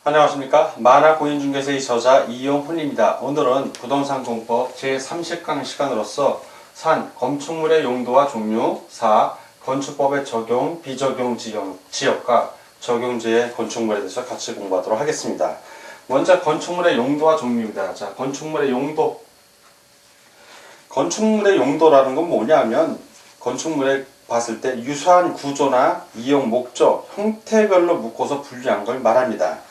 안녕하십니까. 만화공인중개사의 저자 이용훈입니다. 오늘은 부동산 공법 제30강 시간으로서 산, 건축물의 용도와 종류, 4. 건축법의 적용, 비적용 지역과 적용지의 건축물에 대해서 같이 공부하도록 하겠습니다. 먼저 건축물의 용도와 종류입니다. 자, 건축물의 용도. 건축물의 용도라는 건 뭐냐면 건축물에 봤을 때 유사한 구조나 이용 목적, 형태별로 묶어서 분류한 걸 말합니다.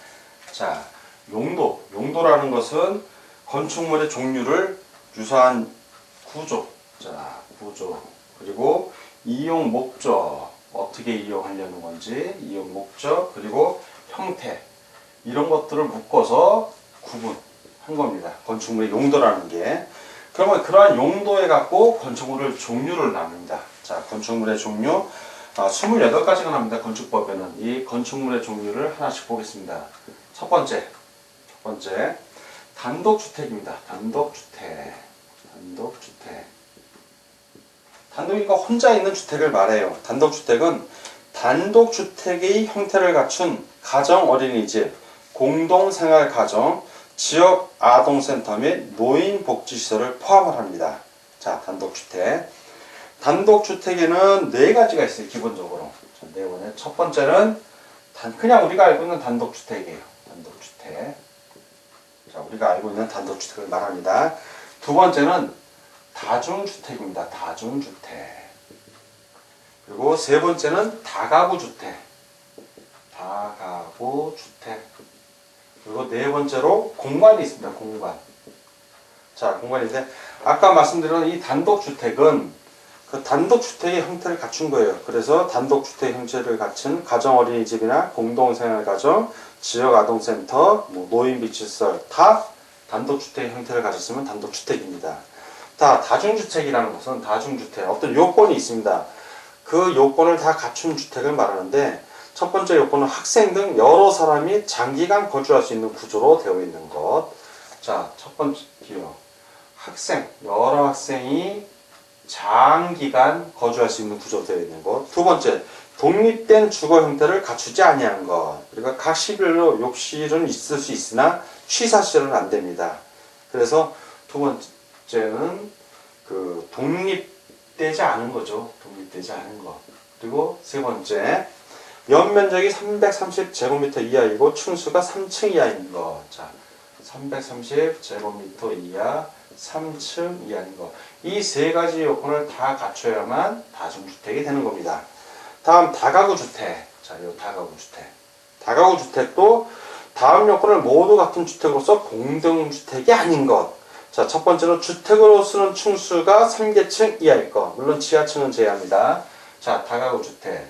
자, 용도라는 것은 건축물의 종류를 유사한 구조, 그리고 이용 목적, 어떻게 이용하려는 건지, 이용 목적, 그리고 형태, 이런 것들을 묶어서 구분한 겁니다. 건축물의 용도라는 게. 그러면 그러한 용도에 갖고 건축물을 종류를 나눕니다. 자, 건축물의 종류, 28가지가 나옵니다. 건축법에는. 이 건축물의 종류를 하나씩 보겠습니다. 첫 번째, 단독주택입니다. 단독이니까 혼자 있는 주택을 말해요. 단독주택은 단독주택의 형태를 갖춘 가정 어린이집, 공동생활가정, 지역 아동센터 및 노인복지시설을 포함을 합니다. 자, 단독주택. 단독주택에는 4가지가 있어요. 기본적으로. 첫 번째는 그냥 우리가 알고 있는 단독주택이에요. 단독주택. 자, 우리가 알고 있는 단독주택을 말합니다. 두 번째는 다중주택입니다. 다중주택. 그리고 세 번째는 다가구주택. 그리고 네 번째로 공간이 있습니다. 공간. 자, 공간인데 아까 말씀드린 이 단독주택은 그 단독주택의 형태를 갖춘 거예요. 그래서 단독주택 형태를 갖춘 가정어린이집이나 공동생활가정, 지역아동센터, 노인복지시설 다 단독주택의 형태를 가졌으면 단독주택입니다. 다중주택이라는 것은 다중주택, 어떤 요건이 있습니다. 그 요건을 다 갖춘 주택을 말하는데 첫 번째 요건은 학생 등 여러 사람이 장기간 거주할 수 있는 구조로 되어 있는 것. 자, 첫 번째요. 여러 학생이 장기간 거주할 수 있는 구조로 되어 있는 것. 두 번째, 독립된 주거 형태를 갖추지 아니한 것. 그러니까 각 시별로 욕실은 있을 수 있으나 취사시설은 안 됩니다. 그래서 두 번째는 그 독립되지 않은 거죠. 독립되지 않은 것. 그리고 세 번째, 연면적이 330제곱미터 이하이고 층수가 3층 이하인 것. 자, 330제곱미터 이하, 3층 이하인 것. 이 세 가지 요건을 다 갖춰야만 다중주택이 되는 겁니다. 다음 다가구주택. 자, 이 다가구주택. 다가구주택도 다음 요건을 모두 같은 주택으로서 공동주택이 아닌 것. 자, 첫 번째는 주택으로 쓰는 층수가 3계층 이하일 것. 물론 지하층은 제외합니다. 자, 다가구주택.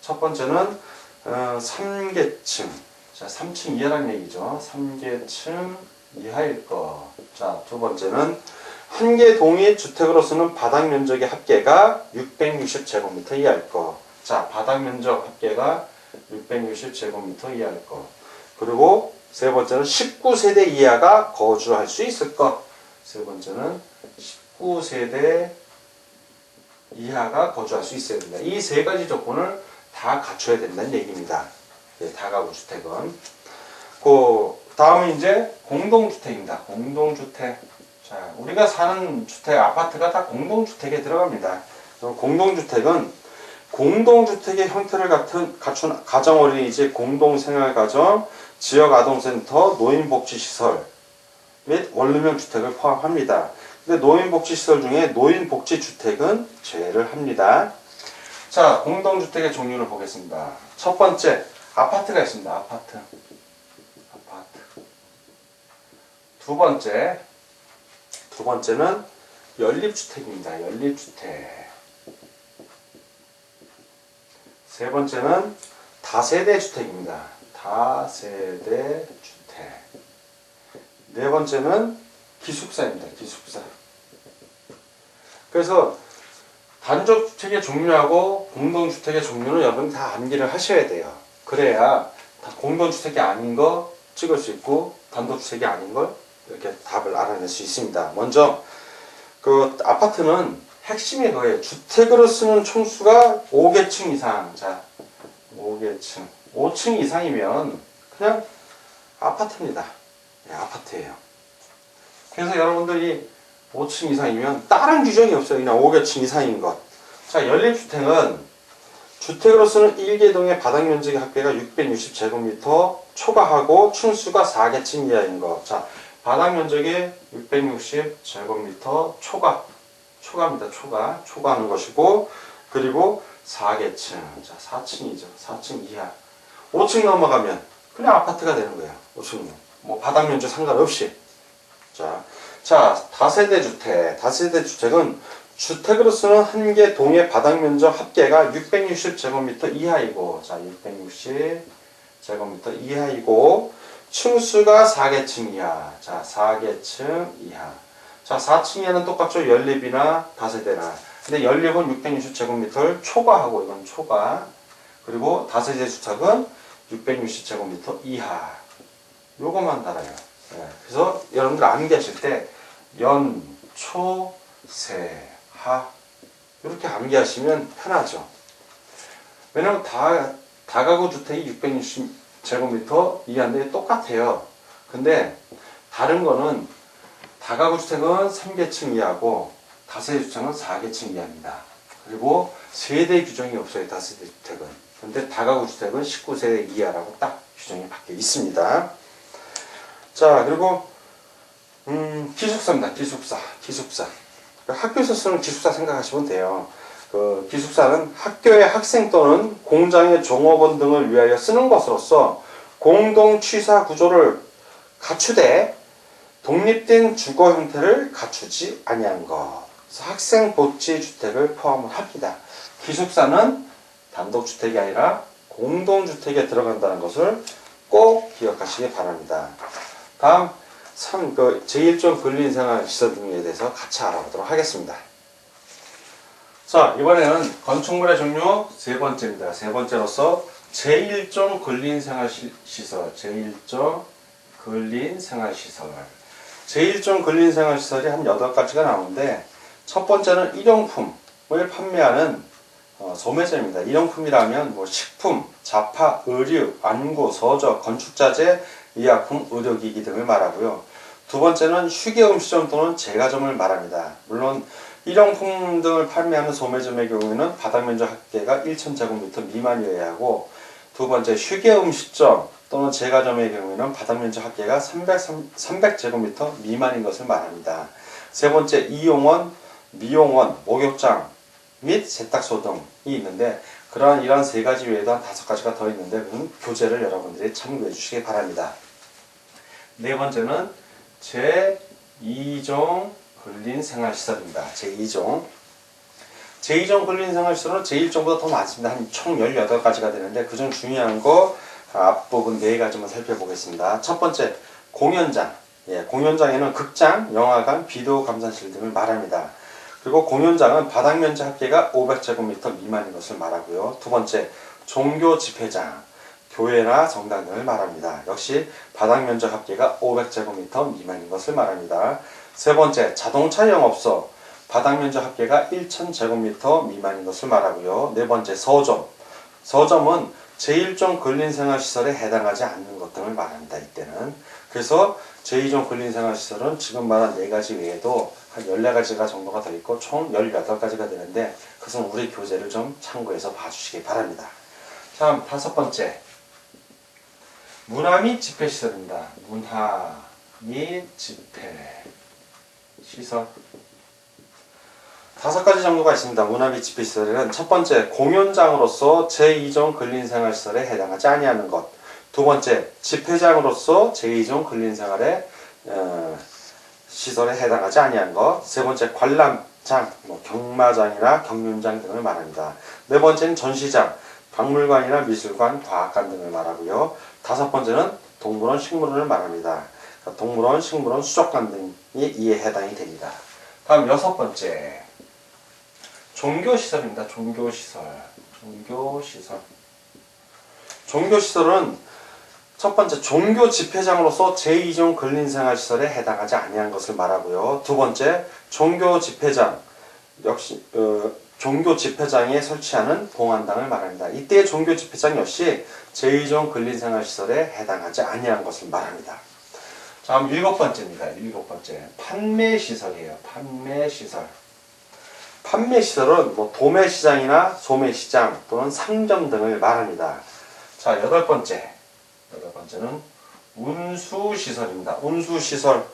첫 번째는 3계층. 자, 3층 이하라는 얘기죠. 3계층 이하일 것. 자, 두 번째는 한 개 동일 주택으로 쓰는 바닥 면적의 합계가 660제곱미터 이하일 것. 자, 바닥 면적 합계가 660제곱미터 이하일 것. 그리고 세 번째는 19세대 이하가 거주할 수 있을 것. 세 번째는 19세대 이하가 거주할 수 있어야 됩니다. 이 세 가지 조건을 다 갖춰야 된다는 얘기입니다. 네, 다가구주택은. 다음은 이제 공동주택입니다. 공동주택. 자, 우리가 사는 주택, 아파트가 다 공동주택에 들어갑니다. 공동주택은 공동주택의 형태를 갖춘 가정어린이집, 공동생활가정, 지역아동센터, 노인복지시설 및 원룸형 주택을 포함합니다. 근데 노인복지시설 중에 노인복지주택은 제외를 합니다. 자, 공동주택의 종류를 보겠습니다. 첫 번째, 아파트가 있습니다. 아파트. 두 번째는 연립주택입니다. 연립주택. 세 번째는 다세대 주택입니다. 다세대 주택. 네 번째는 기숙사입니다. 기숙사. 그래서 단독주택의 종류하고 공동주택의 종류는 여러분이 다 암기를 하셔야 돼요. 그래야 공동주택이 아닌 거 찍을 수 있고 단독주택이 아닌 걸 이렇게 답을 알아낼 수 있습니다. 먼저 그 아파트는 핵심이 그거예요. 주택으로 쓰는 층수가 5계층 이상. 자, 5계층. 5층 이상이면 그냥 아파트입니다. 예, 아파트예요. 그래서 여러분들이 5층 이상이면 다른 규정이 없어요. 그냥 5개층 이상인 것. 자, 연립주택은 주택으로서는 1개동의 바닥 면적의 합계가 660제곱미터 초과하고 층수가 4개층 이하인 것. 자, 바닥 면적의 660제곱미터 초과입니다. 초과하는 것이고, 그리고 4개층. 자, 4층이죠. 4층 이하. 5층 넘어가면 그냥 아파트가 되는 거예요. 5층. 뭐 바닥 면적 상관없이. 자, 다세대 주택은 주택으로서는 한 개 동의 바닥 면적 합계가 660제곱미터 이하이고, 자, 660제곱미터 이하이고, 층수가 4개층 이하. 자, 4개층 이하. 자, 4층 이하는 똑같죠. 연립이나 다세대나. 근데 연립은 660제곱미터를 초과하고, 이건 초과. 그리고 다세대 주택은 660제곱미터 이하. 요것만 달아요. 네. 그래서 여러분들 암기하실 때 연, 초, 세, 하 이렇게 암기하시면 편하죠. 왜냐면 다가구 주택이 660제곱미터 이하인데 똑같아요. 근데 다른 거는 다가구 주택은 3개층 이하고 다세대 주택은 4개층 이하입니다. 그리고 세대 규정이 없어요. 다세대 주택은. 근데 다가구 주택은 19세대 이하라고 딱 규정이 박혀 있습니다. 자, 그리고 기숙사입니다. 기숙사. 학교에서 쓰는 기숙사 생각하시면 돼요. 그 기숙사는 학교의 학생 또는 공장의 종업원 등을 위하여 쓰는 것으로서 공동 취사 구조를 갖추되 독립된 주거 형태를 갖추지 아니한 것. 그래서 학생 복지 주택을 포함을 합니다. 기숙사는 단독 주택이 아니라 공동 주택에 들어간다는 것을 꼭 기억하시기 바랍니다. 다음 제1종 근린생활시설 등에 대해서 같이 알아보도록 하겠습니다. 자, 이번에는 건축물의 종류 세 번째입니다. 세 번째로서 제1종 근린생활시설, 제1종 근린생활시설이 한 8가지가 나오는데, 첫 번째는 일용품을 판매하는 소매점입니다. 일용품이라면 뭐 식품, 잡화, 의류, 안구, 서적, 건축자재, 의약품, 의료기기 등을 말하고요. 두 번째는 휴게음식점 또는 제과점을 말합니다. 물론 일용품 등을 판매하는 소매점의 경우에는 바닥면적 합계가 1000제곱미터 미만이어야 하고, 두 번째 휴게음식점 또는 제과점의 경우에는 바닥면적 합계가 300제곱미터 미만인 것을 말합니다. 세 번째 이용원, 미용원, 목욕장 및 세탁소 등이 있는데, 이러한 세 가지 외에도 한 5가지가 더 있는데, 그건 교재를 여러분들이 참고해 주시기 바랍니다. 네 번째는 제2종 근린생활시설입니다. 제2종 근린생활시설은 제1종보다 더 많습니다. 한 총 18가지가 되는데, 그중 중요한 거 앞부분 4가지만 살펴보겠습니다. 첫 번째, 공연장. 공연장에는 극장, 영화관, 비디오 감상실 등을 말합니다. 그리고 공연장은 바닥 면적 합계가 500제곱미터 미만인 것을 말하고요. 두 번째, 종교 집회장, 교회나 성당 등을 말합니다. 역시 바닥 면적 합계가 500제곱미터 미만인 것을 말합니다. 세 번째, 자동차 영업소, 바닥 면적 합계가 1000제곱미터 미만인 것을 말하고요. 네 번째, 서점은 제1종 근린생활시설에 해당하지 않는 것 등을 말합니다. 이때는. 그래서 제2종 근린생활시설은 지금 말한 4가지 외에도 한 14가지가 정도가 더 있고 총 18가지가 되는데, 그것은 우리 교재를 좀 참고해서 봐주시기 바랍니다. 다음 5번째, 문화 및 집회시설입니다. 문화 및 집회시설 5가지 정도가 있습니다. 문화 및 집회시설에는 첫 번째, 공연장으로서 제2종 근린생활시설에 해당하지 아니하는 것. 두 번째, 집회장으로서 제2종 근린생활의 시설에 해당하지 아니한 것. 세 번째, 관람장, 경마장이나 경륜장 등을 말합니다. 네 번째는 전시장, 박물관이나 미술관, 과학관 등을 말하고요. 5번째는 동물원, 식물원을 말합니다. 동물원, 식물원, 수족관 등이 이에 해당이 됩니다. 다음 6번째, 종교시설입니다. 종교시설은 첫 번째, 종교 집회장으로서 제2종 근린생활시설에 해당하지 아니한 것을 말하고요. 두 번째, 종교 집회장, 역시 종교 집회장에 설치하는 봉안당을 말합니다. 이때의 종교 집회장 역시 제2종 근린생활시설에 해당하지 아니한 것을 말합니다. 자, 그럼 7번째입니다. 7번째. 판매시설이에요. 판매시설. 판매시설은 뭐 도매시장이나 소매시장 또는 상점 등을 말합니다. 자, 8번째. 8번째는 운수시설입니다. 운수시설.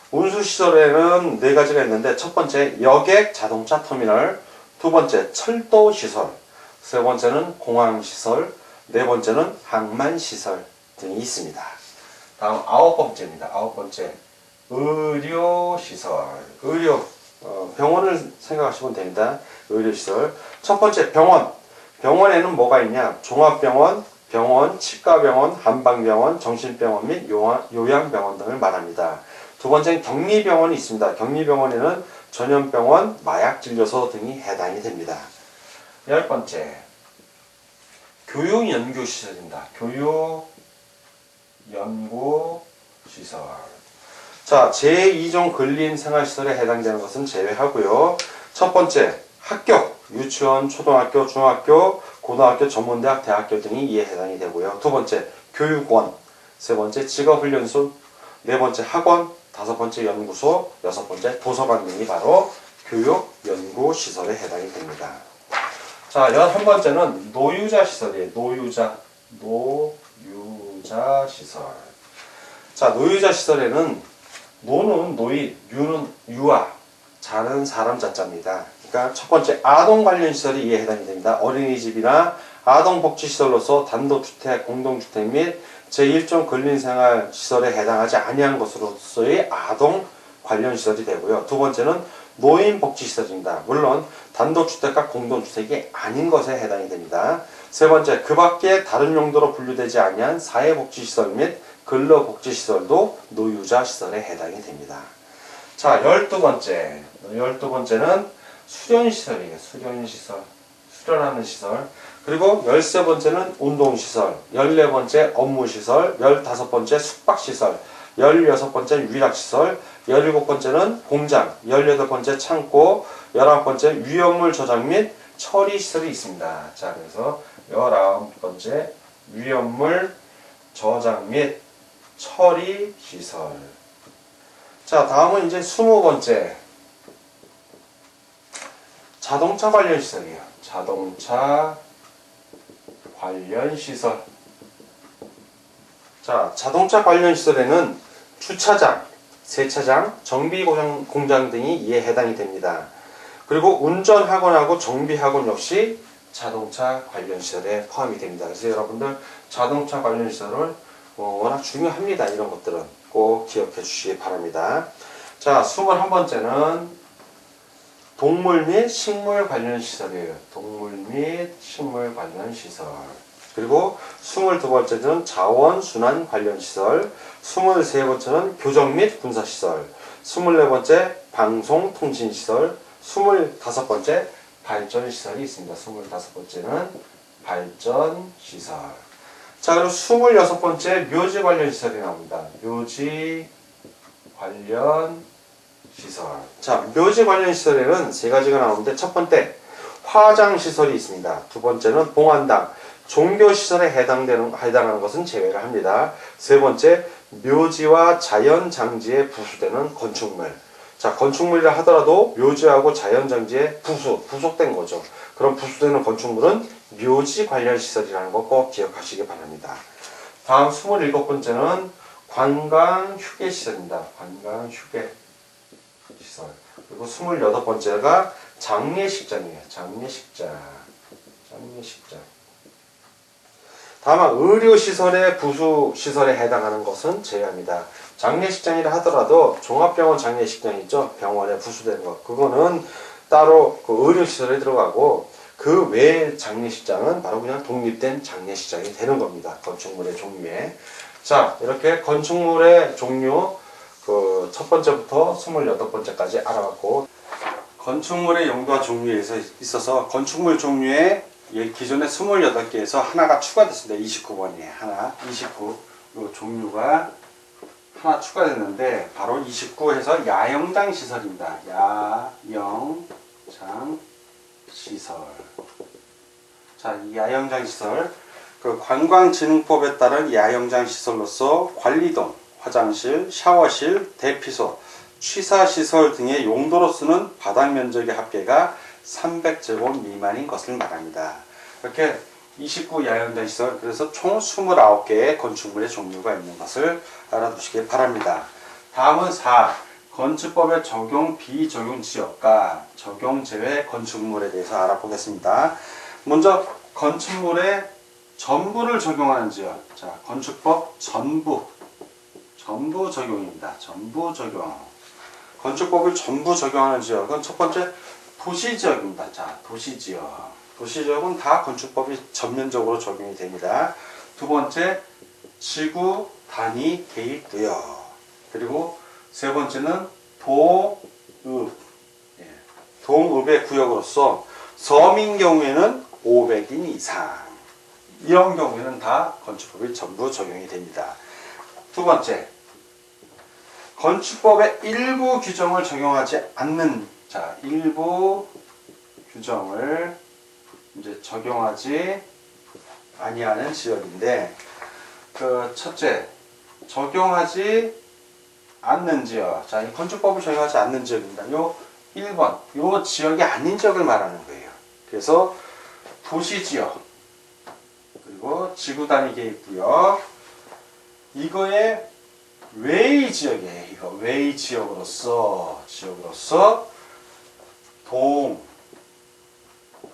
운수시설에는 4가지가 있는데, 첫 번째 여객 자동차 터미널, 두 번째 철도시설, 세 번째는 공항시설, 네 번째는 항만시설 등이 있습니다. 다음 9번째입니다. 9번째 의료시설. 의료, 병원을 생각하시면 됩니다. 의료시설. 첫 번째 병원. 병원에는 뭐가 있냐? 종합병원, 병원, 치과병원, 한방병원, 정신병원 및 요양병원 등을 말합니다. 두 번째는 격리병원이 있습니다. 격리병원에는 전염병원, 마약진료소 등이 해당이 됩니다. 10번째 교육연구시설입니다. 교육연구시설. 자, 제2종 근린생활시설에 해당되는 것은 제외하고요. 첫 번째 학교, 유치원, 초등학교, 중학교, 고등학교, 전문대학, 대학교 등이 이에 해당이 되고요. 두 번째 교육원, 세 번째 직업훈련소, 네 번째 학원, 다섯 번째 연구소, 여섯 번째 도서관 등이 바로 교육연구시설에 해당이 됩니다. 자, 11번째는 노유자시설이에요. 노유자시설. 자, 노유자시설에는 노는 노인, 유는 유아, 자는 사람 자자입니다. 그러니까 첫 번째 아동 관련 시설이 이에 해당이 됩니다. 어린이집이나 아동복지시설로서 단독주택, 공동주택 및 제1종 근린생활시설에 해당하지 아니한 것으로서의 아동 관련 시설이 되고요. 두 번째는 노인복지시설입니다. 물론 단독주택과 공동주택이 아닌 것에 해당이 됩니다. 세 번째, 그 밖에 다른 용도로 분류되지 아니한 사회복지시설 및 근로복지시설도 노유자시설에 해당이 됩니다. 자, 12번째. 12번째는 수련시설이에요. 수련시설. 수련하는 시설. 그리고 13번째는 운동시설, 14번째 업무시설, 15번째 숙박시설, 16번째 위락시설, 17번째는 공장, 18번째 창고, 19번째 위험물 저장 및 처리시설이 있습니다. 자, 그래서 19번째 위험물 저장 및 처리시설. 자, 다음은 이제 20번째 자동차 관련 시설이에요. 자동차 관련 시설. 자, 자동차 관련 시설에는 주차장, 세차장, 정비공장 등이 이에 해당이 됩니다. 그리고 운전학원하고 정비학원 역시 자동차 관련 시설에 포함이 됩니다. 그래서 여러분들 자동차 관련 시설은 워낙 중요합니다. 이런 것들은 꼭 기억해 주시기 바랍니다. 자, 21번째는 동물 및 식물 관련 시설이에요. 동물 및 식물 관련 시설. 그리고 22번째는 자원순환 관련 시설. 23번째는 교정 및 군사시설. 24번째 방송통신시설. 25번째 발전시설이 있습니다. 25번째는 발전시설. 자, 그리고 26번째 묘지 관련 시설이 나옵니다. 묘지 관련 시설. 자, 묘지 관련 시설에는 3가지가 나오는데, 첫 번째 화장시설이 있습니다. 두 번째는 봉안당, 종교시설에 해당하는 것은 제외를 합니다. 세 번째 묘지와 자연장지에 부수되는 건축물. 자, 건축물이라 하더라도 묘지하고 자연장지에 부속된 거죠. 그럼 부수되는 건축물은 묘지 관련 시설이라는 거 꼭 기억하시기 바랍니다. 다음 27번째는 관광휴게시설입니다. 관광휴게시설. 그리고 28번째가 장례식장이에요. 장례식장. 다만 의료시설의 부수시설에 해당하는 것은 제외합니다. 장례식장이라 하더라도 종합병원 장례식장 있죠? 병원에 부수되는 것. 그거는 따로 그 의료시설에 들어가고, 그 외의 장례식장은 바로 그냥 독립된 장례식장이 되는 겁니다. 건축물의 종류에. 자, 이렇게 건축물의 종류 첫 번째부터 28번째까지 알아봤고, 건축물의 용도와 종류에 있어서 건축물 종류에 기존에 28개에서 하나가 추가됐습니다. 29번이에요. 하나, 29. 요 종류가 하나 추가됐는데, 바로 29에서 야영장 시설입니다. 야영장 시설. 자, 이 야영장 시설. 그 관광진흥법에 따른 야영장 시설로서 관리동, 화장실, 샤워실, 대피소, 취사시설 등의 용도로 쓰는 바닥 면적의 합계가 300제곱 미만인 것을 말합니다. 이렇게 29 야영장 시설, 그래서 총 29개의 건축물의 종류가 있는 것을 알아두시기 바랍니다. 다음은 4. 건축법의 적용 비적용 지역과 적용 제외 건축물에 대해서 알아보겠습니다. 먼저 건축물의 전부를 적용하는 지역. 자, 건축법 전부 적용입니다. 전부 적용. 건축법을 전부 적용하는 지역은 첫 번째 도시지역입니다. 자, 도시지역. 도시지역은 다 건축법이 전면적으로 적용이 됩니다. 두 번째, 지구 단위 개입 구역. 그리고 세 번째는 동읍. 동읍의 구역으로서 섬인 경우에는 500인 이상. 이런 경우에는 다 건축법이 전부 적용이 됩니다. 두 번째, 건축법의 일부 규정을 적용하지 않는, 자, 일부 규정을 이제 적용하지 아니하는 지역인데, 그 첫째, 적용하지 않는 지역. 자, 이 건축법을 적용하지 않는 지역입니다. 요 1번, 요 지역이 아닌 지역을 말하는 거예요. 그래서 도시지역, 그리고 지구 단위 개입 구역, 이거의 외의 지역이에요. 이거 외의 지역으로서 동,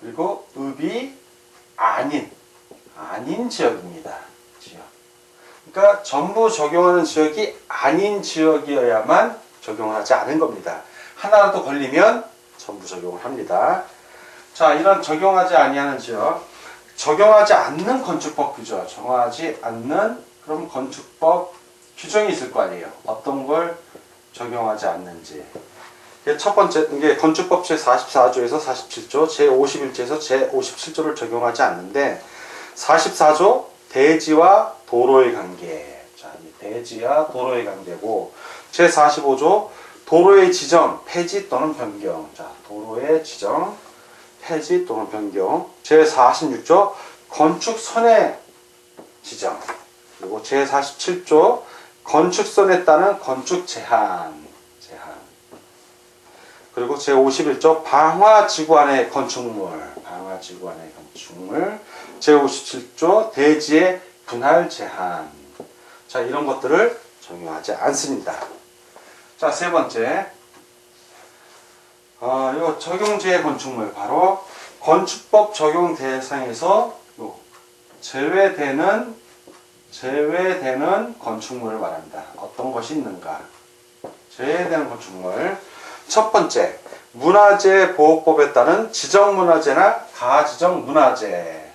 그리고 읍이 아닌 지역입니다. 지역. 그러니까 전부 적용하는 지역이 아닌 지역이어야만 적용을 하지 않은 겁니다. 하나라도 걸리면 전부 적용을 합니다. 자, 이런 적용하지 아니하는 지역, 적용하지 않는 건축법 규정, 적용하지 않는 그럼 건축법 규정이 있을 거 아니에요. 어떤 걸 적용하지 않는지. 첫 번째, 이게 건축법 제44조에서 47조, 제51조에서 제57조를 적용하지 않는데, 44조 대지와 도로의 관계. 자, 이 대지와 도로의 관계고, 제45조 도로의 지정, 폐지 또는 변경. 자, 도로의 지정, 폐지 또는 변경. 제46조 건축선의 지정. 그리고 제47조 건축선에 따른 건축 제한. 그리고 제51조 방화지구 안의 건축물. 제57조 대지의 분할 제한. 자, 이런 것들을 적용하지 않습니다. 자, 세 번째. 요 적용제외 건축물, 바로 건축법 적용 대상에서 요 제외되는 건축물을 말합니다. 어떤 것이 있는가? 제외되는 건축물. 첫 번째, 문화재 보호법에 따른 지정문화재나 가지정문화재.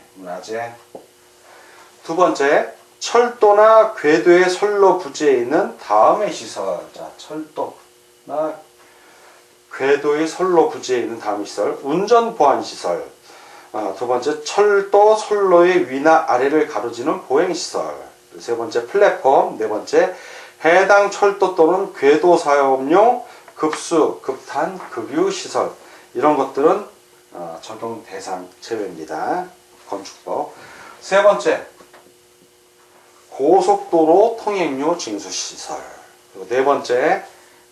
두 번째, 철도나 궤도의 선로 부지에 있는 다음의 시설. 자, 철도나 궤도의 선로 부지에 있는 다음의 시설. 운전 보안 시설. 두 번째, 철도 선로의 위나 아래를 가로지는 보행 시설. 세 번째, 플랫폼. 네 번째, 해당 철도 또는 궤도 사업용 급수, 급탄, 급유 시설. 이런 것들은 적용 대상 제외입니다. 건축법. 세 번째, 고속도로 통행료 징수 시설. 그리고 네 번째,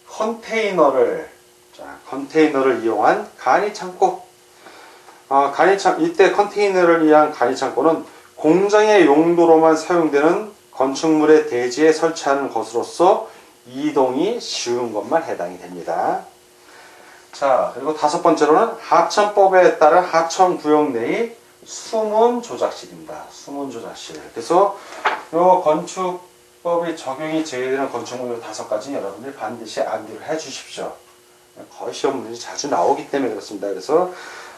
컨테이너를 이용한 간이창고. 이때 컨테이너를 위한 간이창고는 공장의 용도로만 사용되는 건축물의 대지에 설치하는 것으로서 이동이 쉬운 것만 해당이 됩니다. 자, 그리고 다섯 번째로는 하천법에 따른 하천구역 내의 수문 조작실입니다. 수문 조작실. 그래서 요 건축법이 적용이 제외되는 건축물 5가지는 여러분들이 반드시 암기를 해 주십시오. 거의 시험 문제이 자주 나오기 때문에 그렇습니다. 그래서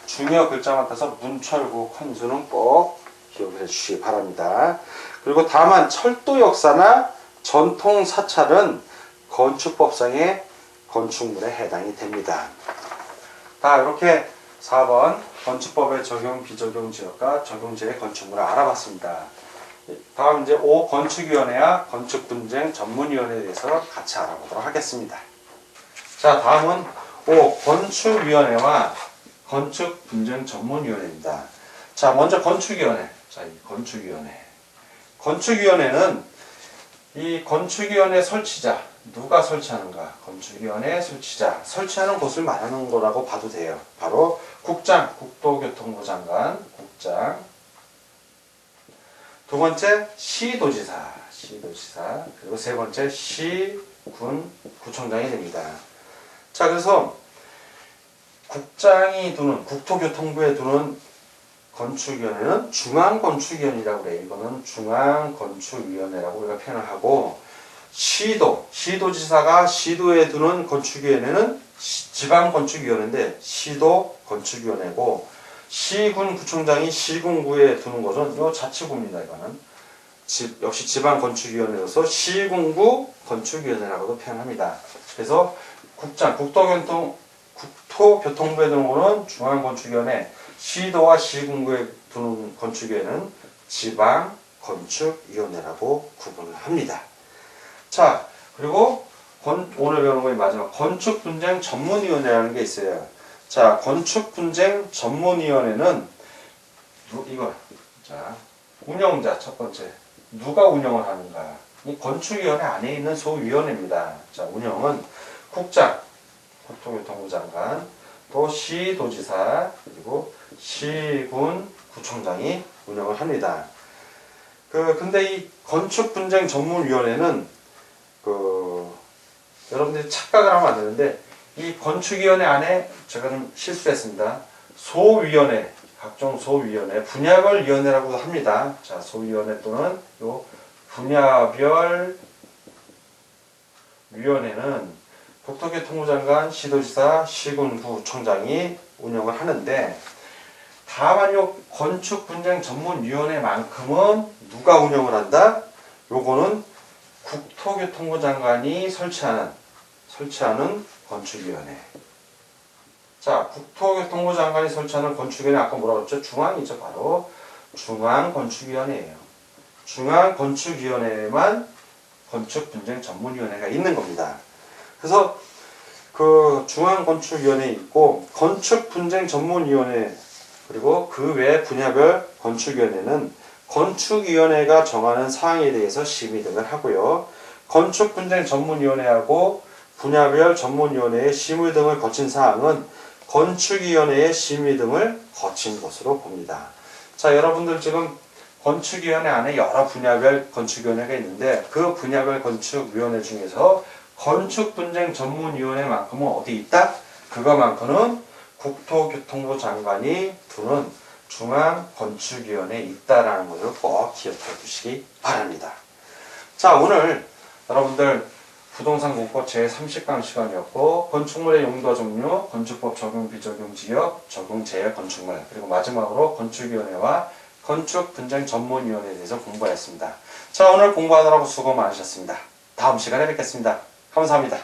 중요 글자만 따서 문철구, 컨수는 꼭 기억을 해 주시기 바랍니다. 그리고 다만 철도 역사나 전통 사찰은 건축법상의 건축물에 해당이 됩니다. 다 이렇게 4번 건축법의 적용 비적용 지역과 적용제의 건축물을 알아봤습니다. 다음 이제 5 건축위원회와 건축분쟁 전문위원회에 대해서 같이 알아보도록 하겠습니다. 자, 다음은 5 건축위원회와 건축분쟁전문위원회입니다. 자, 먼저 건축위원회. 자, 이 건축위원회. 건축위원회는 이 건축위원회 설치자, 누가 설치하는가? 건축위원회 설치자, 설치하는 곳을 말하는 거라고 봐도 돼요. 바로 국장, 국토교통부 장관, 국장. 두 번째, 시도지사, 그리고 세 번째, 시군, 구청장이 됩니다. 자, 그래서 국장이 두는, 국토교통부에 두는 건축위원회는 중앙건축위원회라고 그래요. 이거는 중앙건축위원회라고 우리가 표현을 하고, 시도지사가 시도에 두는 건축위원회는 지방건축위원회인데 시도건축위원회고, 시군 구청장이 시군구에 두는 것은 요 자치구입니다. 이거는 역시 지방건축위원회로서 시군구 건축위원회라고도 표현합니다. 그래서 국장, 국토교통부에 두는 것은 중앙건축위원회, 시도와 시군구에 두는 건축위원회는 지방건축위원회라고 구분을 합니다. 자, 그리고 오늘 배우는 거의 마지막 건축분쟁전문위원회라는 게 있어요. 자, 건축분쟁전문위원회는 자, 운영자 첫 번째, 누가 운영을 하는가? 이 건축위원회 안에 있는 소위원회입니다. 자, 운영은 국장, 국토교통부 장관, 또 시도지사, 그리고 시군 구청장이 운영을 합니다. 근데 이 건축분쟁전문위원회는 여러분들이 착각을 하면 안 되는데, 이 건축위원회 안에 제가 좀 실수했습니다. 소위원회, 각종 소위원회, 분야별 위원회라고도 합니다. 자, 소위원회 또는 요 분야별 위원회는 국토교통부 장관, 시도지사, 시군구청장이 운영을 하는데, 다만 요 건축분쟁전문위원회만큼은 누가 운영을 한다? 요거는 국토교통부 장관이 설치하는 건축위원회. 자, 국토교통부 장관이 설치하는 건축위원회, 아까 뭐라고 했죠? 중앙이죠. 바로 중앙건축위원회예요. 중앙건축위원회에만 건축분쟁전문위원회가 있는 겁니다. 그래서 그 중앙건축위원회 있고, 건축분쟁전문위원회, 그리고 그 외 분야별 건축위원회는 건축위원회가 정하는 사항에 대해서 심의 등을 하고요. 건축분쟁전문위원회하고 분야별 전문위원회의 심의 등을 거친 사항은 건축위원회의 심의 등을 거친 것으로 봅니다. 자, 여러분들 지금 건축위원회 안에 여러 분야별 건축위원회가 있는데, 그 분야별 건축위원회 중에서 건축분쟁전문위원회만큼은 어디 있다? 그거만큼은 국토교통부 장관이 두는 중앙건축위원회에 있다라는 것을 꼭 기억해 두시기 바랍니다. 자, 오늘 여러분들 부동산 공법 제30강 시간이었고, 건축물의 용도와 종류, 건축법 적용 비적용 지역, 적용 제약 건축물, 그리고 마지막으로 건축위원회와 건축분쟁전문위원회에 대해서 공부했습니다. 자, 오늘 공부하느라고 수고 많으셨습니다. 다음 시간에 뵙겠습니다. 감사합니다.